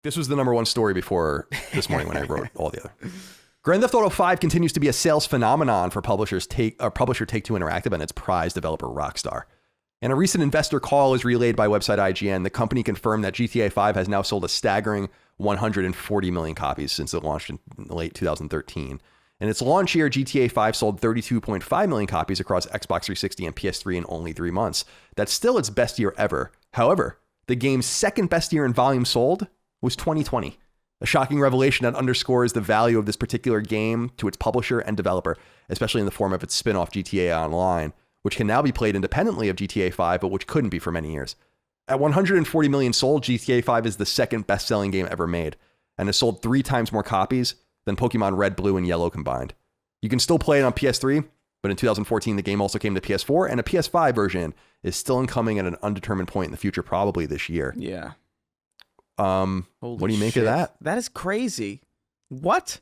This was the number one story before this morning when I wrote all the other. Grand Theft Auto 5 continues to be a sales phenomenon for publisher Take-Two Interactive and its prize developer Rockstar. In a recent investor call as relayed by website IGN, the company confirmed that GTA 5 has now sold a staggering 140 million copies since it launched in late 2013. In its launch year, GTA 5 sold 32.5 million copies across Xbox 360 and PS3 in only 3 months. That's still its best year ever. However, the game's second best year in volume sold was 2020. A shocking revelation that underscores the value of this particular game to its publisher and developer, especially in the form of its spin-off GTA Online, which can now be played independently of GTA 5, but which couldn't be for many years. At 140 million sold, GTA 5 is the second best-selling game ever made, and has sold 3 times more copies than Pokemon Red, Blue, and Yellow combined. You can still play it on PS3, but in 2014, the game also came to PS4, and a PS5 version is still incoming at an undetermined point in the future, probably this year. Yeah. What do you make of that? That is crazy. What?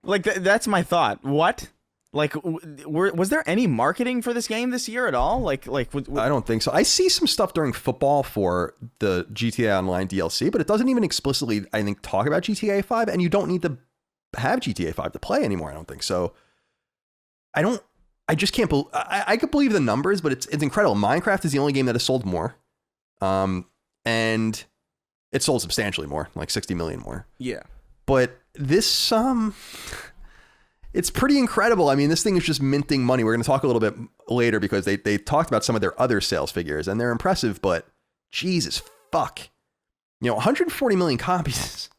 Like, that's my thought. What? Like, was there any marketing for this game this year at all? I don't think so. I see some stuff during football for the GTA Online DLC, but it doesn't even explicitly, I think, talk about GTA 5, and you don't need to have GTA 5 to play anymore, I don't think. So I just can't believe, I could believe the numbers, but it's incredible. Minecraft is the only game that has sold more. And it sold substantially more, like 60 million more. Yeah. But this, it's pretty incredible. I mean, this thing is just minting money. We're going to talk a little bit later because they talked about some of their other sales figures and they're impressive, but Jesus fuck. 140 million copies.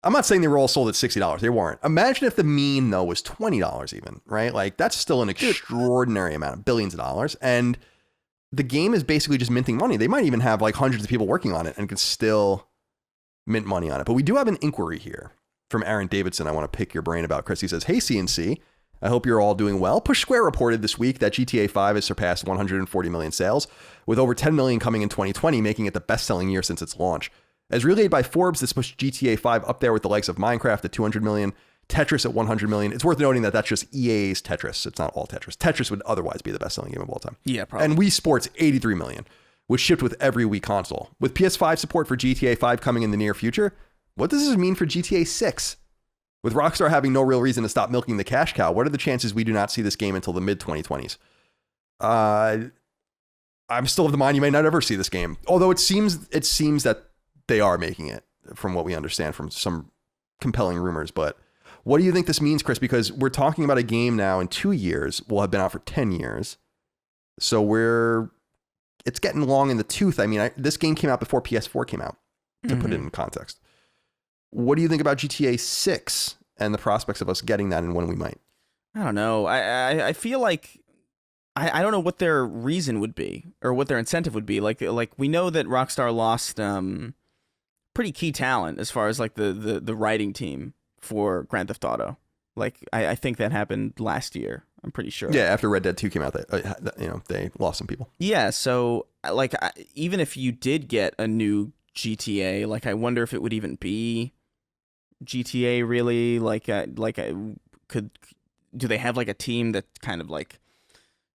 I'm not saying they were all sold at $60. They weren't. Imagine if the mean, though, was $20 even, right? Like, that's still an extraordinary amount of billions of dollars. And the game is basically just minting money. They might even have like hundreds of people working on it and could still mint money on it. But we do have an inquiry here from Aaron Davidson I want to pick your brain about, Chris. He says, "Hey, CNC, I hope you're all doing well. Push Square reported this week that GTA 5 has surpassed 140 million sales, with over 10 million coming in 2020, making it the best-selling year since its launch. As relayed by Forbes, this pushed GTA 5 up there with the likes of Minecraft at 200 million, Tetris at 100 million. It's worth noting that that's just EA's Tetris. It's not all Tetris. Tetris would otherwise be the best-selling game of all time. Yeah, probably. And Wii Sports, 83 million, which shipped with every Wii console. With PS5 support for GTA 5 coming in the near future, what does this mean for GTA 6? With Rockstar having no real reason to stop milking the cash cow, what are the chances we do not see this game until the mid-2020s? I'm still of the mind you may not ever see this game. Although it seems that they are making it, from what we understand from some compelling rumors. But what do you think this means, Chris? Because we're talking about a game now in 2 years. Will have been out for 10 years. So it's getting long in the tooth. I mean, this game came out before PS4 came out, to put it in context. What do you think about GTA 6 and the prospects of us getting that and when we might? I don't know. I feel like I don't know what their reason would be or what their incentive would be. Like we know that Rockstar lost pretty key talent as far as like the writing team for Grand Theft Auto. Like I think that happened last year. I'm pretty sure. Yeah, after Red Dead 2 came out, they lost some people. Yeah, so like even if you did get a new GTA, like I wonder if it would even be GTA really. Do they have like a team that kind of like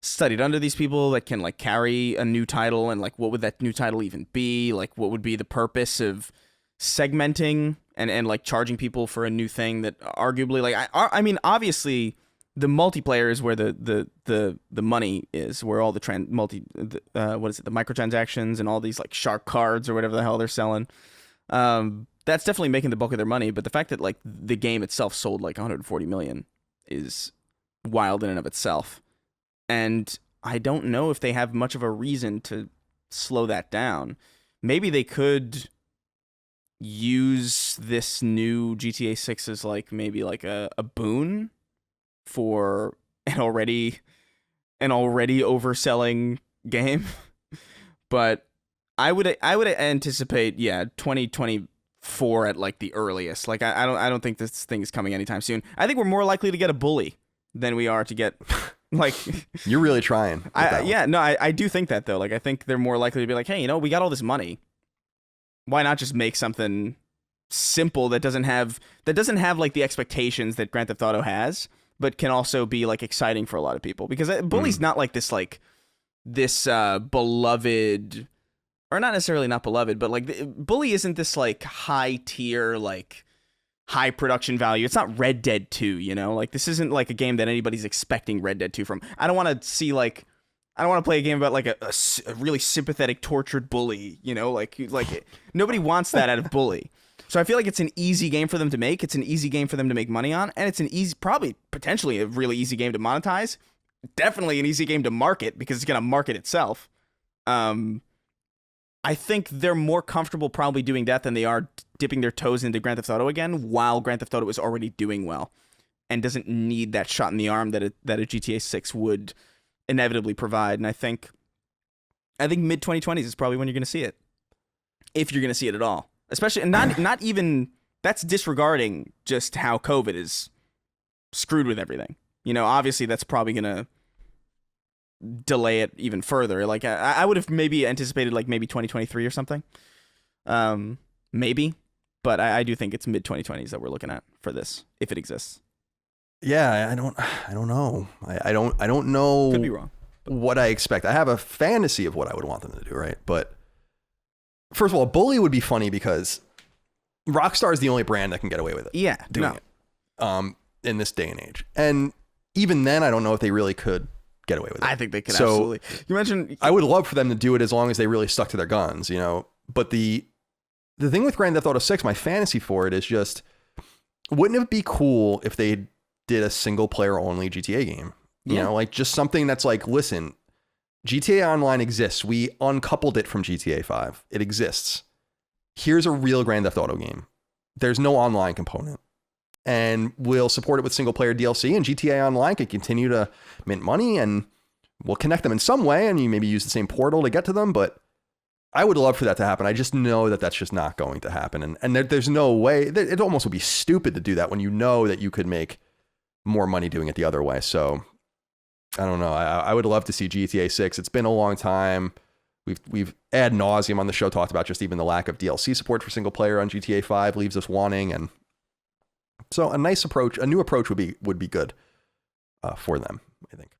studied under these people that can like carry a new title, and like what would that new title even be? Like what would be the purpose of segmenting and like charging people for a new thing that arguably like I mean obviously the multiplayer is where the money is, where all the the microtransactions and all these like shark cards or whatever the hell they're selling. That's definitely making the bulk of their money, but the fact that like the game itself sold like 140 million is wild in and of itself. And I don't know if they have much of a reason to slow that down. Maybe they could use this new GTA 6 as like maybe like a boon for an already overselling game. But I would anticipate 2024 at like the earliest. Like I don't think this thing is coming anytime soon. I think we're more likely to get a bully than we are to get like you're really trying. I do think that though. Like I think they're more likely to be like, hey, we got all this money. Why not just make something simple that doesn't have like the expectations that Grand Theft Auto has, but can also be like exciting for a lot of people? Because Bully's not like this beloved or not necessarily not beloved, but like Bully isn't this like high tier, like high production value. It's not Red Dead 2, you know? Like this isn't like a game that anybody's expecting Red Dead 2 from. I don't want to see like, I don't want to play a game about like a really sympathetic tortured bully, you know? Like nobody wants that out of Bully. So I feel like it's an easy game for them to make. It's an easy game for them to make money on, and it's an easy, probably potentially a really easy game to monetize. Definitely an easy game to market because it's going to market itself. I think they're more comfortable probably doing that than they are dipping their toes into Grand Theft Auto again, while Grand Theft Auto is already doing well and doesn't need that shot in the arm that a GTA 6 would inevitably provide. And I think mid 2020s is probably when you're going to see it, if you're going to see it at all. Especially, and not even, that's disregarding just how COVID is screwed with everything. You know, obviously that's probably going to delay it even further. Like I would have maybe anticipated like maybe 2023 or something. Maybe, but I do think it's mid 2020s that we're looking at for this, if it exists. Yeah, I don't know. I don't know. Could be wrong. What I expect. I have a fantasy of what I would want them to do, right? But first of all, Bully would be funny because Rockstar is the only brand that can get away with it. Yeah, doing it. In this day and age, and even then, I don't know if they really could get away with it. I think they could absolutely. You mentioned, I would love for them to do it as long as they really stuck to their guns, you know. But the thing with Grand Theft Auto 6, my fantasy for it is just, wouldn't it be cool if they did a single player only GTA game? You know, like just something that's like, listen, GTA Online exists. We uncoupled it from GTA 5. It exists. Here's a real Grand Theft Auto game. There's no online component. And we'll support it with single player DLC, and GTA Online can continue to mint money, and we'll connect them in some way, and you maybe use the same portal to get to them. But I would love for that to happen. I just know that that's just not going to happen. And there's no way. It almost would be stupid to do that when you know that you could make more money doing it the other way. So I don't know. I would love to see GTA 6. It's been a long time. We've ad nauseum on the show talked about just even the lack of DLC support for single player on GTA 5 leaves us wanting. And so a nice approach, a new approach would be good for them, I think.